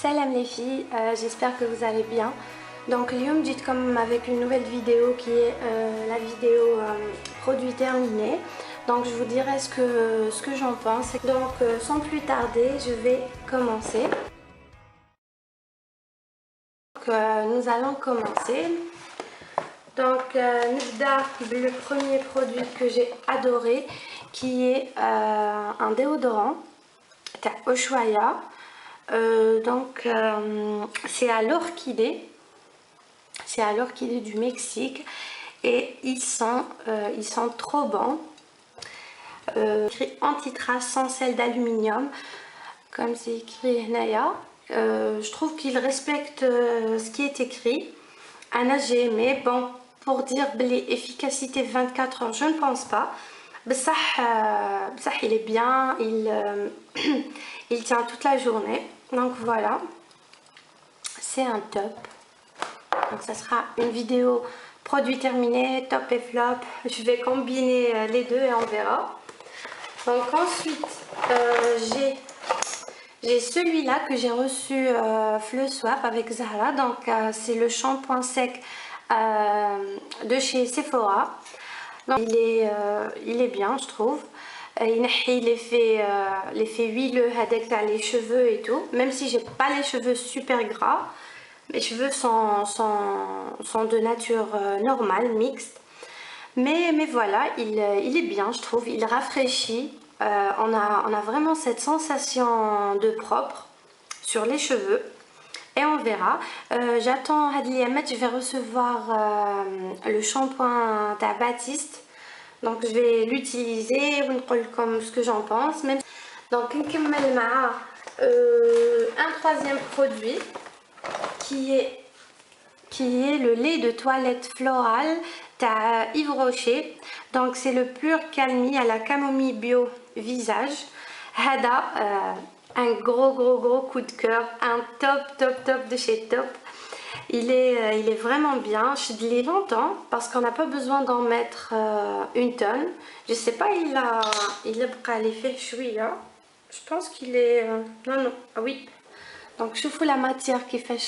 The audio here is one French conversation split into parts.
Salam les filles, j'espère que vous allez bien. Donc اليوم جيتكم avec une nouvelle vidéo qui est la vidéo produit terminé. Donc je vous dirai ce que j'en pense. Donc sans plus tarder, je vais commencer. Donc nous allons commencer. Donc نبدأ le premier produit que j'ai adoré qui est un déodorant تاع Ushuaïa. Donc c'est à l'orchidée. C'est à l'orchidée du Mexique et ils sont trop bons. Écrit anti-trace sans sel d'aluminium, comme c'est écrit Naya. Je trouve qu'ils respectent ce qui est écrit. Anna, j'ai aimé. Bon, pour dire l'efficacité 24 heures, je ne pense pas. Ça, il est bien, il tient toute la journée. Donc voilà, c'est un top. Donc ça sera une vidéo produit terminé, top et flop. Je vais combiner les deux et on verra. Donc ensuite j'ai celui-là que j'ai reçu Fleu Swap avec Zahra. Donc c'est le shampoing sec de chez Sephora. Donc, il est bien, je trouve. Il نحي l'effet huileux avec les cheveux et tout. Même si j'ai pas les cheveux super gras, mes cheveux sont de nature normale, mixte. Mais voilà, il est bien, je trouve. Il rafraîchit. On a vraiment cette sensation de propre sur les cheveux. Et on verra. J'attends je vais recevoir le shampoing de Baptiste. Donc je vais l'utiliser, comme ce que j'en pense. Même... Donc un troisième produit qui est le lait de toilette floral de Yves Rocher. Donc c'est le pur calmie à la camomille bio visage. Hada, un gros coup de cœur, un top de chez top. Il est vraiment bien. Je l'ai longtemps parce qu'on n'a pas besoin d'en mettre une tonne. Je sais pas, il a l'effet chouïa. Je pense qu'il est non, ah oui. Donc je fous la matière qui fait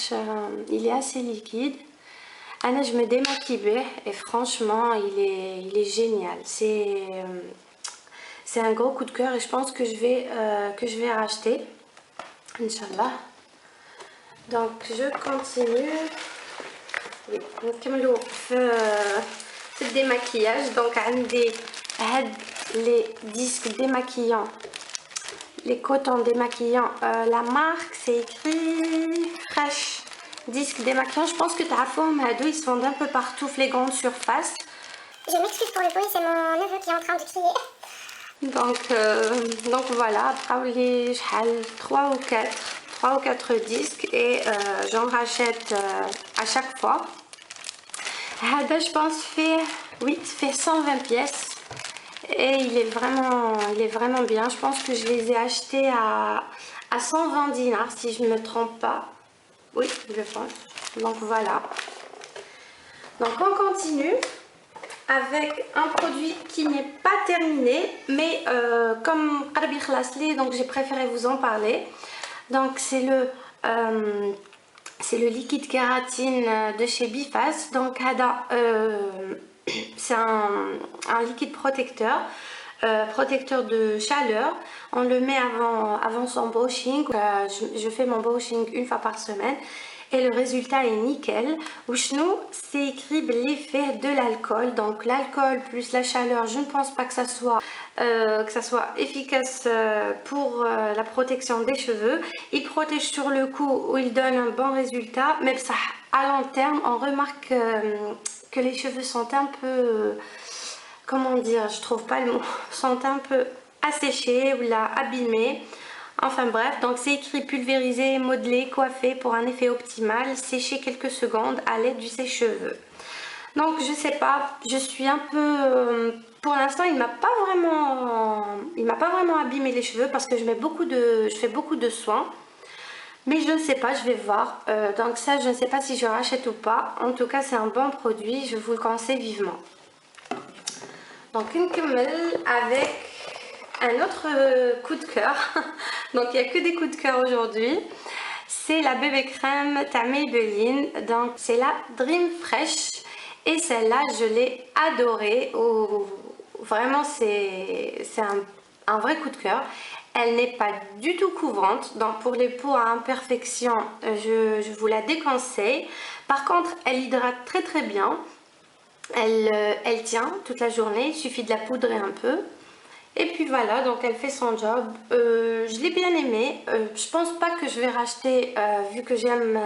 il est assez liquide. Anna, je me démaquille et franchement il est génial. C'est un gros coup de cœur et je pense que je vais racheter, Inch'Allah. Donc je continue. Oui, نكملوا في le démaquillage. Donc عندي les disques démaquillants, les cotons démaquillants. La marque c'est écrit Fresh disque démaquillant. Je pense que تعرفوهم هادو, ils se vendent un peu partout les grandes surfaces. Je m'excuse pour le bruit, c'est mon neveu qui est en train de crier. Donc voilà, après les 3 ou 4 disques et j'en rachète à chaque fois. Hada, je pense fait 120 pièces et il est vraiment bien. Je pense que je les ai achetés à 120 dinars si je ne me trompe pas. Oui, je pense. Donc voilà. Donc on continue avec un produit qui n'est pas terminé, mais comme Qarbi Khlasli, donc j'ai préféré vous en parler. Donc c'est le liquide kératine de chez Bifas. Donc c'est un liquide protecteur. Protecteur de chaleur. On le met avant son brushing. Je fais mon brushing une fois par semaine et le résultat est nickel. Ouchnou, c'est écrit l'effet de l'alcool. Donc l'alcool plus la chaleur, je ne pense pas que ça soit efficace pour la protection des cheveux. Il protège sur le coup où il donne un bon résultat, mais ça, à long terme on remarque que les cheveux sont un peu comment dire, je trouve pas le mot, sont un peu asséchés ou là abîmés. Enfin bref, donc c'est écrit pulvérisé, modelé, coiffé pour un effet optimal, séché quelques secondes à l'aide du sèche-cheveux. Donc je sais pas, je suis un peu pour l'instant il m'a pas vraiment abîmé les cheveux parce que je fais beaucoup de soins. Mais je ne sais pas, je vais voir. Donc ça, je ne sais pas si je rachète ou pas. En tout cas, c'est un bon produit, je vous le conseille vivement. Donc une camel avec un autre coup de cœur. Donc il n'y a que des coups de cœur aujourd'hui. c'est la bébé crème de Maybelline, donc c'est la Dream Fresh et celle-là je l'ai adorée, vraiment c'est un vrai coup de cœur. Elle n'est pas du tout couvrante, donc pour les peaux à imperfection je vous la déconseille. Par contre elle hydrate très très bien, elle tient toute la journée, il suffit de la poudrer un peu. Et puis voilà, donc elle fait son job. Je l'ai bien aimée. Je pense pas que je vais racheter, vu que j'aime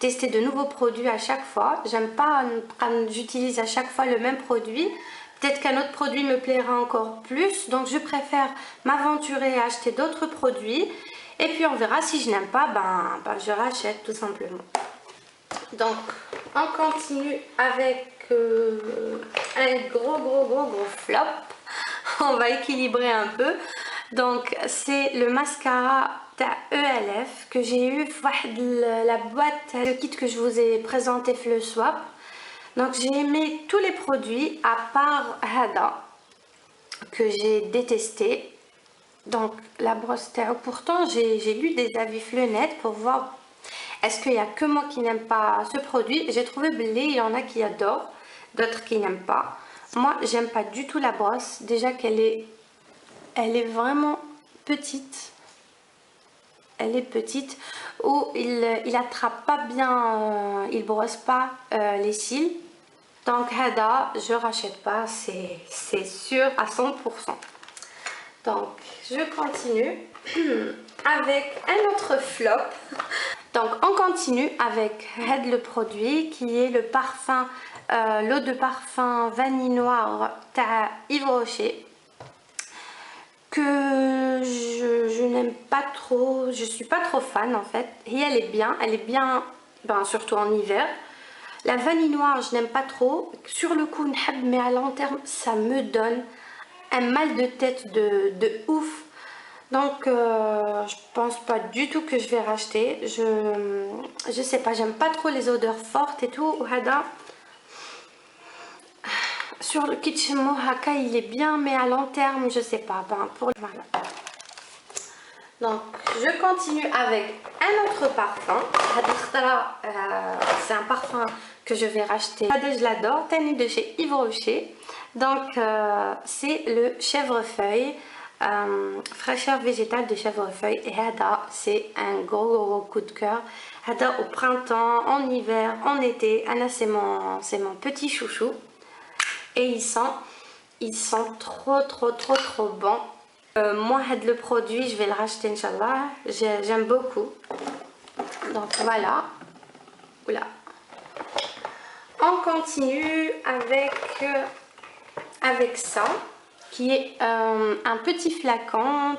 tester de nouveaux produits à chaque fois. J'aime pas quand j'utilise à chaque fois le même produit. Peut-être qu'un autre produit me plaira encore plus. Donc je préfère m'aventurer à acheter d'autres produits. Et puis on verra, si je n'aime pas, ben je rachète tout simplement. Donc on continue avec un gros flop. On va équilibrer un peu. Donc c'est le mascara ELF que j'ai eu la boîte, le kit que je vous ai présenté le swap. Donc j'ai aimé tous les produits à part Hada que j'ai détesté. Donc la brosse terre, pourtant j'ai lu des avis Fleunet pour voir est-ce qu'il n'y a que moi qui n'aime pas ce produit. J'ai trouvé belé, il y en a qui adorent, d'autres qui n'aiment pas. Moi j'aime pas du tout la brosse, déjà qu'elle est vraiment petite. Elle est petite, où il attrape pas bien, il brosse pas les cils. Donc Hada, je rachète pas, c'est sûr à 100%. Donc je continue avec un autre flop. Donc on continue avec le produit qui est le parfum, l'eau de parfum vanille noire de Yves Rocher, que je n'aime pas trop, je suis pas trop fan en fait. Et elle est bien, surtout en hiver. La vanille noire je n'aime pas trop, sur le coup mais à long terme ça me donne un mal de tête de ouf. Donc je pense pas du tout que je vais racheter. Je sais pas, j'aime pas trop les odeurs fortes et tout. Hada sur le Kitchen Mohaka il est bien, mais à long terme je sais pas. Voilà. Donc je continue avec un autre parfum. C'est un parfum que je vais racheter. Je l'adore, Tani de chez Yves Rocher. Donc c'est le chèvrefeuille, fraîcheur végétale de chèvrefeuille. Et Hada, c'est un gros coup de cœur. Hada au printemps, en hiver, en été. Anna, c'est mon petit chouchou. Et il sent trop bon. Moi, le produit, je vais le racheter, Inch'Allah. J'aime beaucoup. Donc voilà. Oula. On continue avec ça, qui est un petit flacon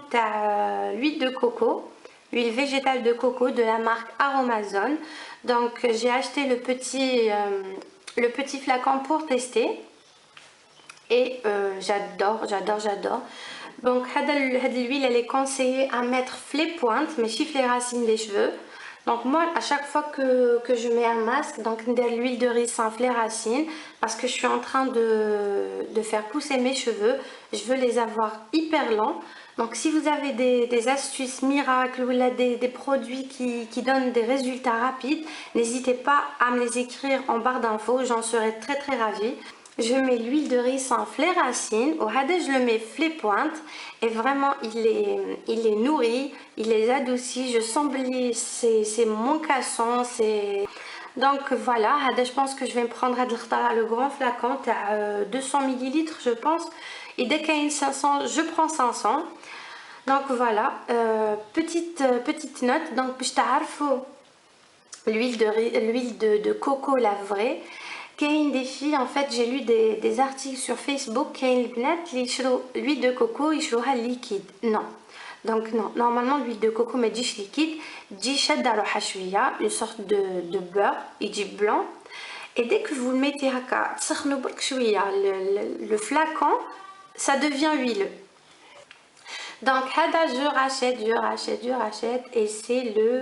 d'huile de coco, huile végétale de coco de la marque Aromazone. Donc j'ai acheté le petit flacon pour tester. Et j'adore. Donc l'huile elle est conseillée à mettre les pointes mais chiffre les racines des cheveux. Donc moi à chaque fois que je mets un masque, donc de l'huile de riz sans les racines, parce que je suis en train de faire pousser mes cheveux, je veux les avoir hyper longs. Donc si vous avez des astuces miracles ou là, des produits qui donnent des résultats rapides, n'hésitez pas à me les écrire en barre d'infos, j'en serai très ravie. Je mets l'huile de riz sans les racines, au Hada je le mets les pointes et vraiment il les nourrit, il les adoucit, je sens c'est mon casson, donc voilà. Hada, je pense que je vais me prendre le grand flacon à 200 ml je pense, et dès qu'il y a une 500 je prends 500. Donc voilà, petite note, donc je t'arrête l'huile de coco la vraie. Des filles, en fait j'ai lu des articles sur Facebook, l'huile de coco ils jouent liquide. Non, donc non, normalement l'huile de coco mais dit liquide, dit une sorte de beurre, il dit blanc. Et dès que vous le mettez à le flacon, ça devient huileux. Donc Hada, je rachète et c'est le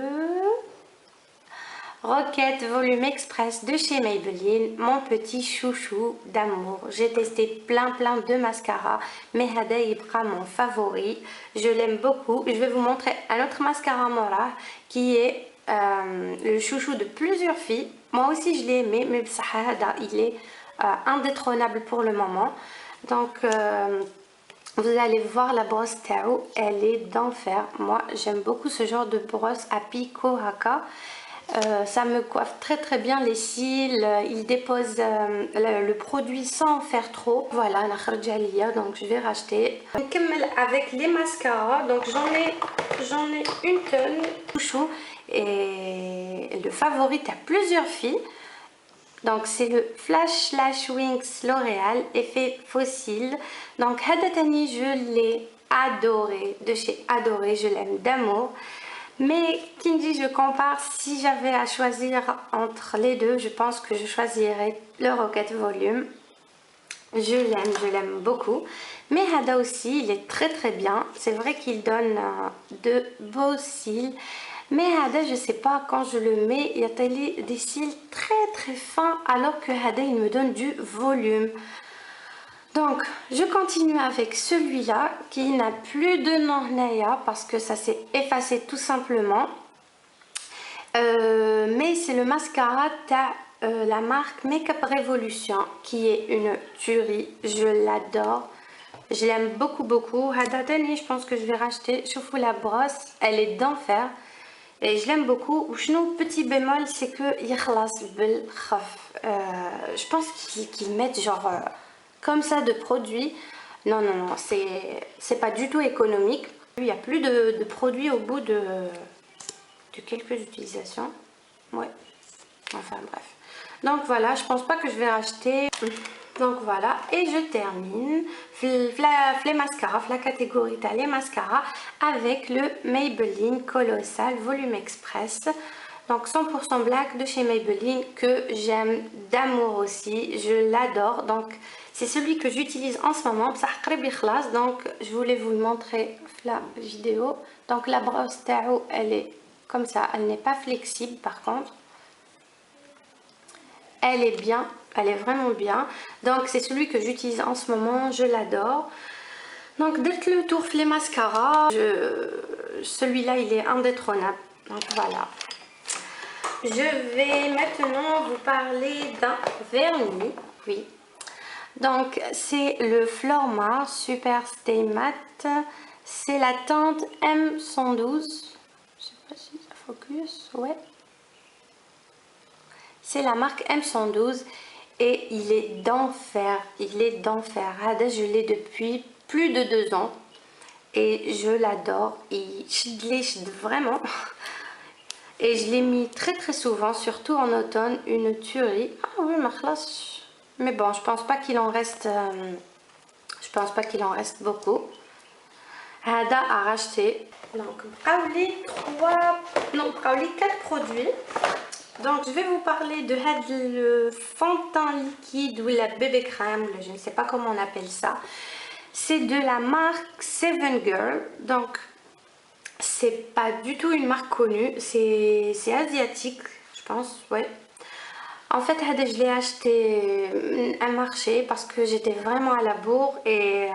Roquette Volume Express de chez Maybelline, mon petit chouchou d'amour. J'ai testé plein de mascaras, mais Hada Ibra mon favori. Je l'aime beaucoup. Je vais vous montrer un autre mascara Mora qui est le chouchou de plusieurs filles. Moi aussi je l'ai aimé, mais Hada il est indétrônable pour le moment. Donc vous allez voir la brosse Tao, elle est d'enfer. Moi j'aime beaucoup ce genre de brosse à Pico Haka. Ça me coiffe très bien les cils. Il dépose le produit sans faire trop. Voilà, donc je vais racheter. On commence avec les mascaras. Donc j'en ai une tonne chouchou et le favori à plusieurs filles. Donc c'est le Flash Lash Wings L'Oréal effet fossile. Donc Hadatani, je l'ai adoré, de chez Adoré, je l'aime d'amour. Mais Kinji, je compare, si j'avais à choisir entre les deux, je pense que je choisirais le Rocket Volume. Je l'aime beaucoup. Mais Hada aussi, il est très bien. C'est vrai qu'il donne de beaux cils. Mais Hada, je sais pas, quand je le mets, il y a des cils très fins, alors que Hada, il me donne du volume. Donc, je continue avec celui-là qui n'a plus de nom Naya parce que ça s'est effacé tout simplement. Mais c'est le mascara de la marque Makeup Revolution qui est une tuerie. Je l'adore. Je l'aime beaucoup. Hadatani, je pense que je vais racheter. Je vous la brosse, elle est d'enfer. Et je l'aime beaucoup. Petit bémol, c'est que je pense qu'ils mettent genre comme ça de produits. Non, c'est pas du tout économique. Il n'y a plus de produits au bout de quelques utilisations. Ouais, enfin bref. Donc voilà, je pense pas que je vais racheter. Donc voilà, et je termine les mascaras, la catégorie les mascaras avec le Maybelline Colossal Volume Express. Donc 100% black de chez Maybelline que j'aime d'amour aussi, je l'adore. Donc c'est celui que j'utilise en ce moment. Donc je voulais vous le montrer la vidéo. Donc la brosse Tao, elle est comme ça, elle n'est pas flexible par contre. Elle est bien, elle est vraiment bien. Donc c'est celui que j'utilise en ce moment, je l'adore. Donc dès que le tour les mascaras, celui-là il est indétrônable. Donc voilà. Je vais maintenant vous parler d'un vernis. Oui. Donc c'est le Flormar Super Stay Matte. C'est la teinte M112. Je sais pas si ça focus. Ouais. C'est la marque M112 et il est d'enfer. Il est d'enfer. Je l'ai depuis plus de 2 ans et je l'adore. Il chide vraiment. Et je l'ai mis très souvent, surtout en automne, une tuerie. Ah oui, mais bon, je pense pas qu'il en reste. Je pense pas qu'il en reste beaucoup. Hada a racheté. Donc, Brauli 4 produits. Donc, je vais vous parler de le fond de teint liquide ou la bébé crème, je ne sais pas comment on appelle ça. C'est de la marque Seven Girl. Donc, c'est pas du tout une marque connue, c'est asiatique, je pense, ouais. En fait, je l'ai acheté à un marché parce que j'étais vraiment à la bourre et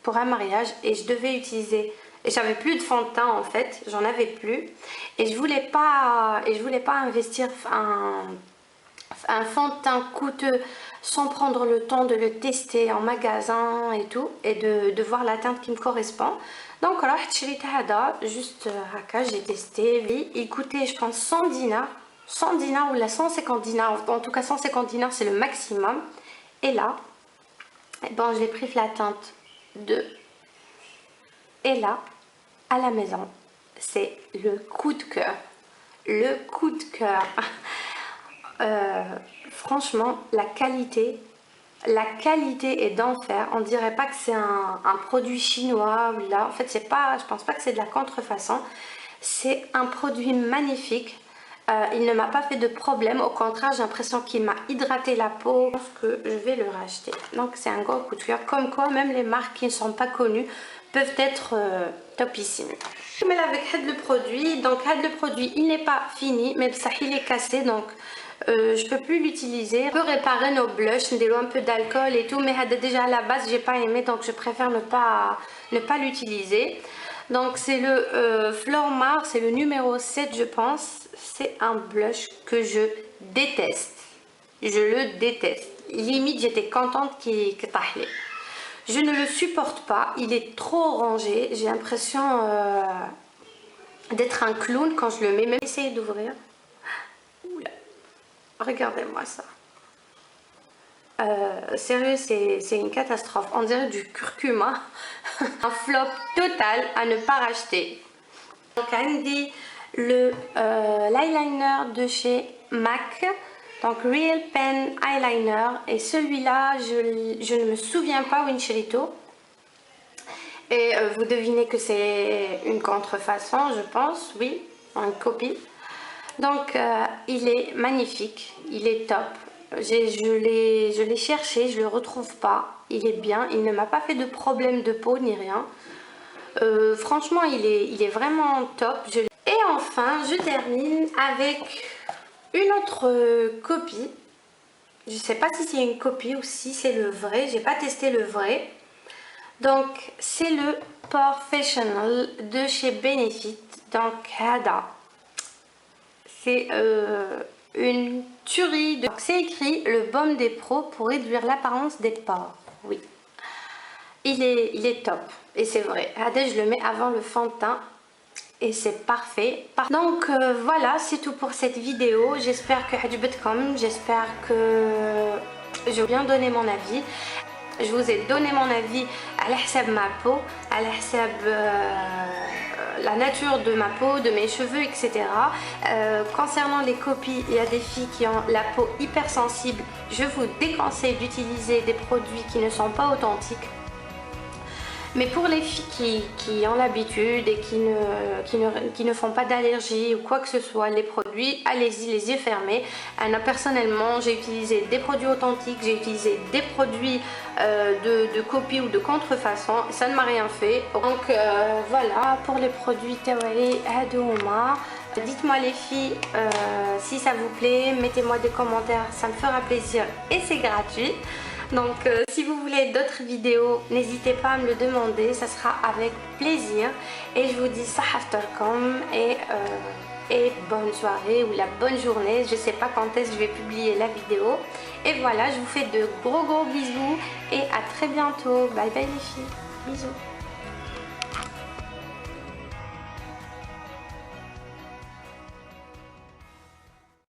pour un mariage et je devais utiliser. Et j'avais plus de fond de teint en fait, j'en avais plus. Et je voulais pas investir un fond de teint coûteux sans prendre le temps de le tester en magasin et tout. Et de voir la teinte qui me correspond. Donc alors, juste j'ai testé. Il coûtait je pense 100 dinars. 100 dinars ou la 150 dinars. En tout cas 150 dinars c'est le maximum. Et là, bon, je l'ai pris la teinte 2. Et là, à la maison, c'est le coup de cœur. Le coup de cœur. Franchement, la qualité est d'enfer. On dirait pas que c'est un produit chinois. Là, en fait, c'est pas. Je pense pas que c'est de la contrefaçon. C'est un produit magnifique. Il ne m'a pas fait de problème. Au contraire, j'ai l'impression qu'il m'a hydraté la peau. Je pense que je vais le racheter. Donc, c'est un gros coup de cœur. Comme quoi, même les marques qui ne sont pas connues peuvent être topissimes. Je mets avec le produit, donc le produit il n'est pas fini mais ça il est cassé, donc je peux plus l'utiliser. On peut réparer nos blushs, un peu d'alcool et tout, mais déjà à la base j'ai pas aimé, donc je préfère ne pas l'utiliser. Donc c'est le Flormar, c'est le numéro 7 je pense. C'est un blush que je déteste. Je le déteste. Limite j'étais contente qu'il tahlé. Je ne le supporte pas, il est trop orangé. J'ai l'impression d'être un clown quand je le mets. Même essayer d'ouvrir. Oula. Regardez-moi ça. Sérieux, c'est une catastrophe. On dirait du curcuma. Un flop total à ne pas racheter. Donc Andy, l'eyeliner de chez MAC, donc Real Pen Eyeliner, et celui-là je ne me souviens pas Winchelito, et vous devinez que c'est une contrefaçon, je pense, oui, une copie. Donc il est magnifique, il est top. Je l'ai cherché, je le retrouve pas. Il est bien, il ne m'a pas fait de problème de peau ni rien. Franchement il est vraiment top. Et enfin je termine avec une autre copie. Je sais pas si c'est une copie ou si c'est le vrai, j'ai pas testé le vrai. Donc c'est le Professional de chez Benefit. Donc Hada, c'est une tuerie. C'est écrit le baume des pros pour réduire l'apparence des pores. Oui, il est top et c'est vrai. Hada, je le mets avant le fond de teint et c'est parfait. Donc voilà, c'est tout pour cette vidéo. J'espère que j'espère que j'ai bien donné mon avis. Je vous ai donné mon avis à l'hsab ma peau, à l'hsab la nature de ma peau, de mes cheveux, etc. Concernant les copies, il y a des filles qui ont la peau hypersensible. Je vous déconseille d'utiliser des produits qui ne sont pas authentiques. Mais pour les filles qui ont l'habitude et qui ne font pas d'allergie ou quoi que ce soit, les produits, allez-y les yeux fermés. Personnellement, j'ai utilisé des produits authentiques, j'ai utilisé des produits de copie ou de contrefaçon, ça ne m'a rien fait. Donc voilà, pour les produits Tawali Hadouma. Dites-moi les filles si ça vous plaît, mettez-moi des commentaires, ça me fera plaisir et c'est gratuit. Donc si vous voulez d'autres vidéos, n'hésitez pas à me le demander, ça sera avec plaisir. Et je vous dis sahaftarkom et bonne soirée ou la bonne journée. Je sais pas quand est-ce que je vais publier la vidéo. Et voilà, je vous fais de gros bisous et à très bientôt. Bye bye les filles, bisous.